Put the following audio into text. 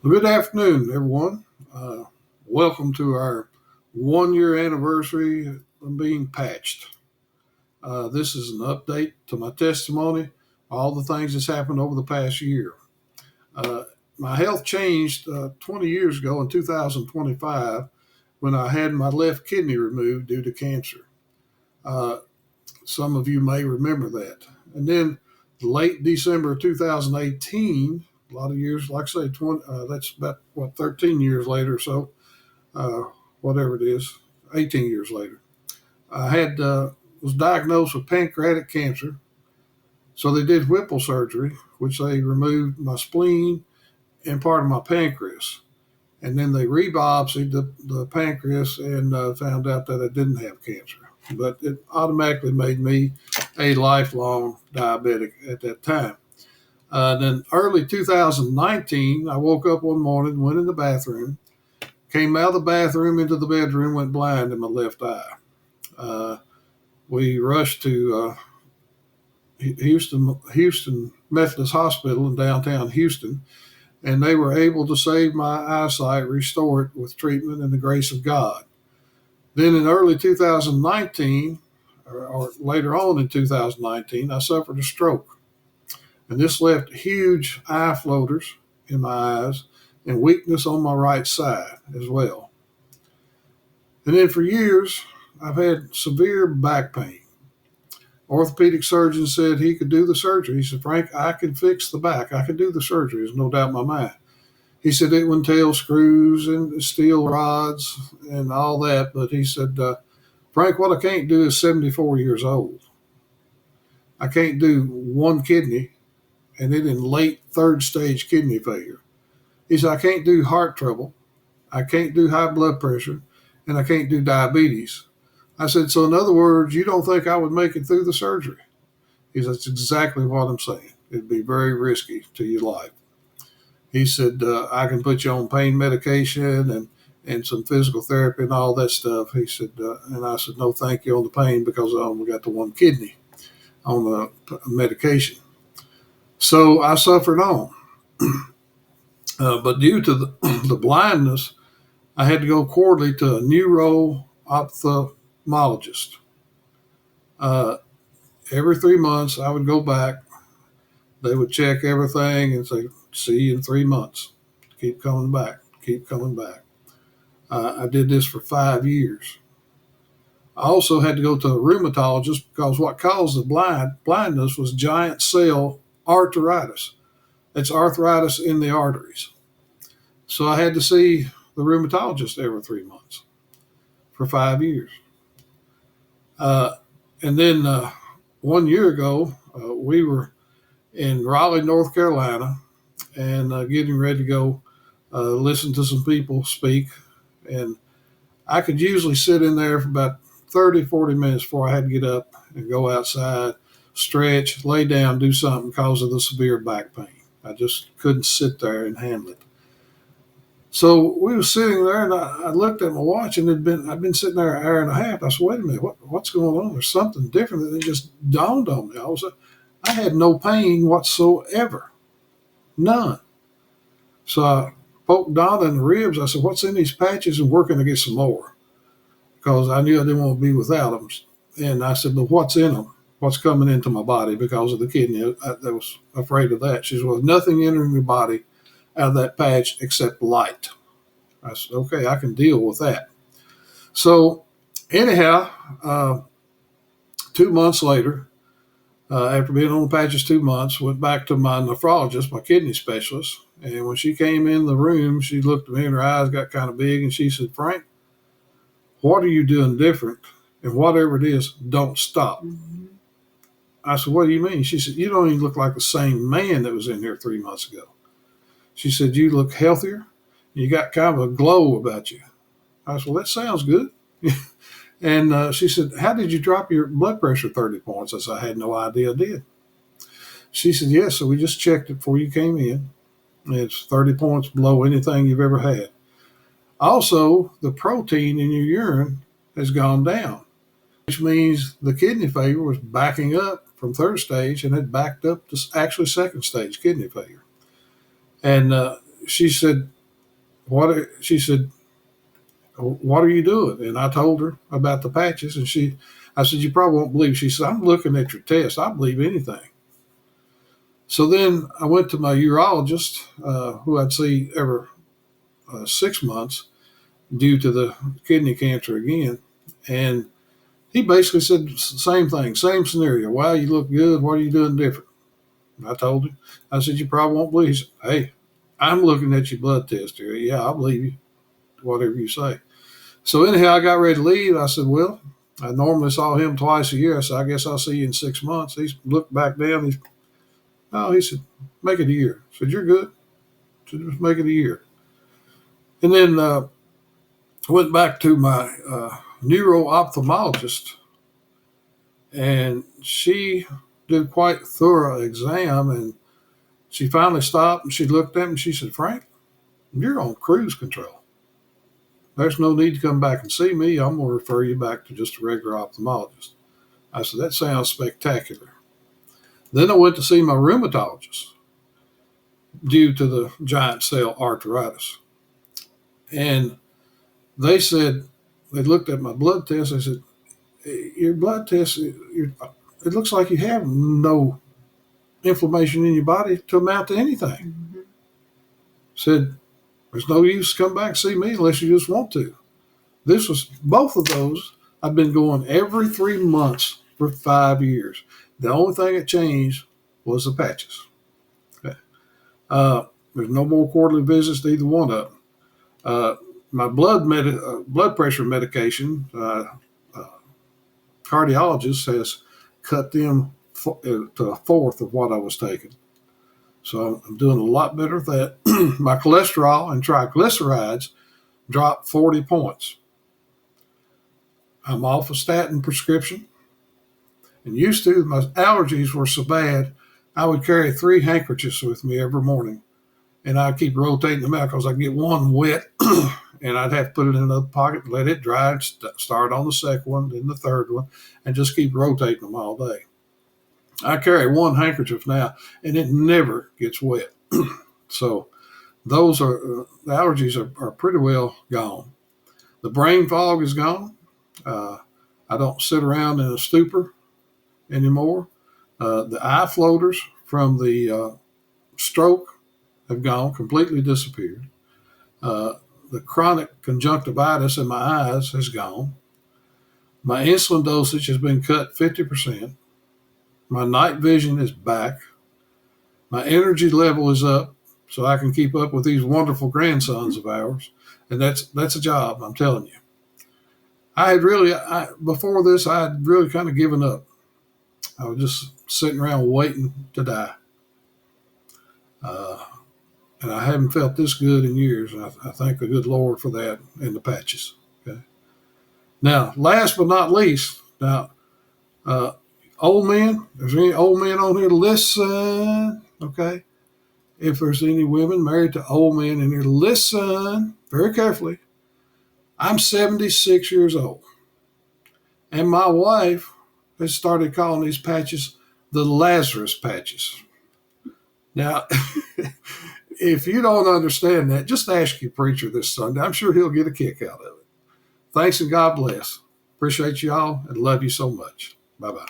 Well, good afternoon, everyone. Uh, Welcome to our 1 year anniversary of being patched. This is an update to my testimony, all the things that's happened over the past year. Uh, my health changed 20 years ago in 2025 when I had my left kidney removed due to cancer. Uh, some of you may remember that. And then late December of 2018, a lot of years, like I say, that's about, 13 years later or so, uh, whatever it is, 18 years later. I had was diagnosed with pancreatic cancer, so they did Whipple surgery, which they removed my spleen and part of my pancreas, and then they re-biopsied the pancreas and found out that I didn't have cancer. But it automatically made me a lifelong diabetic at that time. Then early 2019, I woke up one morning, went in the bathroom, came out of the bathroom into the bedroom, went blind in my left eye. Uh, we rushed to Houston Methodist Hospital in downtown Houston, and they were able to save my eyesight, restore it with treatment and the grace of God. Then in early 2019, or later on in 2019, I suffered a stroke, and this left huge eye floaters in my eyes and weakness on my right side as well. And then for years, I've had severe back pain. Orthopedic surgeon said he could do the surgery. He said, Frank, I can fix the back. I can do the surgery. There's no doubt in my mind. He said it would entail screws and steel rods and all that. But he said, Frank, what I can't do is 74 years old. I can't do one kidney and it in late third stage kidney failure. He said, I can't do heart trouble. I can't do high blood pressure and I can't do diabetes. I said, so in other words, you don't think I would make it through the surgery? He said, that's exactly what I'm saying. It'd be very risky to your life. He said, I can put you on pain medication and some physical therapy and all that stuff. He said, and I said, no, thank you on the pain because I only got the one kidney on the medication. So I suffered on. But due to the blindness, I had to go quarterly to a neuro-ophthalmologist. Uh, every 3 months, I would go back. They would check everything and say, see you in 3 months. Keep coming back. Keep coming back. I did this for 5 years. I also had to go to a rheumatologist because what caused the blindness was giant cell arteritis. It's arthritis in the arteries. So I had to see the rheumatologist every 3 months for 5 years. Uh, and then 1 year ago, we were in Raleigh, North Carolina, and getting ready to go listen to some people speak. And I could usually sit in there for about 30, 40 minutes before I had to get up and go outside, stretch, lay down, do something because of the severe back pain. I just couldn't sit there and handle it. So we were sitting there, and I looked at my watch, and I'd been sitting there an hour and a half. I said, "Wait a minute, what's going on? There's something different." And it just dawned on me. I had no pain whatsoever, none. So I poked Donna in the ribs. I said, "What's in these patches?" And where can I get some more? Because I knew I didn't want to be without them. And I said, "But what's in them? What's coming into my body because of the kidney?" I was afraid of that. She said, "Well, nothing entering your body out of that patch except light." I said, "Okay, I can deal with that." So, anyhow, 2 months later, after being on the patches 2 months, went back to my nephrologist, my kidney specialist. And when she came in the room, she looked at me and her eyes got kind of big and she said, Frank, what are you doing different? And whatever it is, don't stop. I said, what do you mean? She said, you don't even look like the same man that was in here 3 months ago. She said, you look healthier. You got kind of a glow about you. I said, well, that sounds good. And she said, how did you drop your blood pressure 30 points? I said, I had no idea I did. She said, yes, so we just checked it before you came in. It's 30 points below anything you've ever had. Also, the protein in your urine has gone down, which means the kidney failure was backing up from third stage and it backed up to actually second stage kidney failure. And she said, "What?" She said, "What are you doing?" And I told her about the patches, and I said, "You probably won't believe." She said, "I'm looking at your test. I believe anything." So then I went to my urologist, who I'd see every 6 months due to the kidney cancer again, and he basically said the same thing, same scenario. "Wow, you look good. What are you doing different?" And I told him. I said, "You probably won't believe." He said, "Hey, I'm looking at your blood test here. Yeah, I believe you, whatever you say." So anyhow, I got ready to leave. I said, "Well, I normally saw him twice a year. I said, I guess I'll see you in 6 months." He looked back down. He said, "Make it a year." I said, "You're good." I said, "Just make it a year." And then went back to my neuro ophthalmologist, and she did quite thorough exam, and she finally stopped and she looked at me and she said, "Frank, you're on cruise control. There's no need to come back and see me. I'm going to refer you back to just a regular ophthalmologist." I said, "That sounds spectacular." Then I went to see my rheumatologist due to the giant cell arteritis. And they said, they looked at my blood test. They said, "Your blood test, it looks like you have no inflammation in your body to amount to anything." Mm-hmm. Said, "There's no use to come back and see me unless you just want to." This was both of those. I've been going every 3 months for 5 years. The only thing that changed was the patches. Okay. There's no more quarterly visits to either one of them. My blood pressure medication, cardiologist has cut them to a fourth of what I was taking. So I'm doing a lot better with that. My cholesterol and triglycerides dropped 40 points. I'm off a statin prescription. And used to, my allergies were so bad, I would carry 3 handkerchiefs with me every morning. And I'd keep rotating them out because I'd get one wet and I'd have to put it in another pocket, let it dry, and start on the second one, then the third one, and just keep rotating them all day. I carry one handkerchief now, and it never gets wet. So those are the allergies are pretty well gone. The brain fog is gone. I don't sit around in a stupor anymore. The eye floaters from the stroke have gone, completely disappeared. The chronic conjunctivitis in my eyes has gone. My insulin dosage has been cut 50%. My night vision is back. My energy level is up so I can keep up with these wonderful grandsons of ours. And that's a job, I'm telling you. Before this, I had really kind of given up. I was just sitting around waiting to die. Uh, and I haven't felt this good in years. And I thank the good Lord for that and the patches. Okay. Now, last but not least, uh, old men, if there's any old men on here, listen, okay? If there's any women married to old men in here, listen very carefully. I'm 76 years old, and my wife has started calling these patches the Lazarus patches. Now, if you don't understand that, just ask your preacher this Sunday. I'm sure he'll get a kick out of it. Thanks and God bless. Appreciate you all and love you so much. Bye-bye.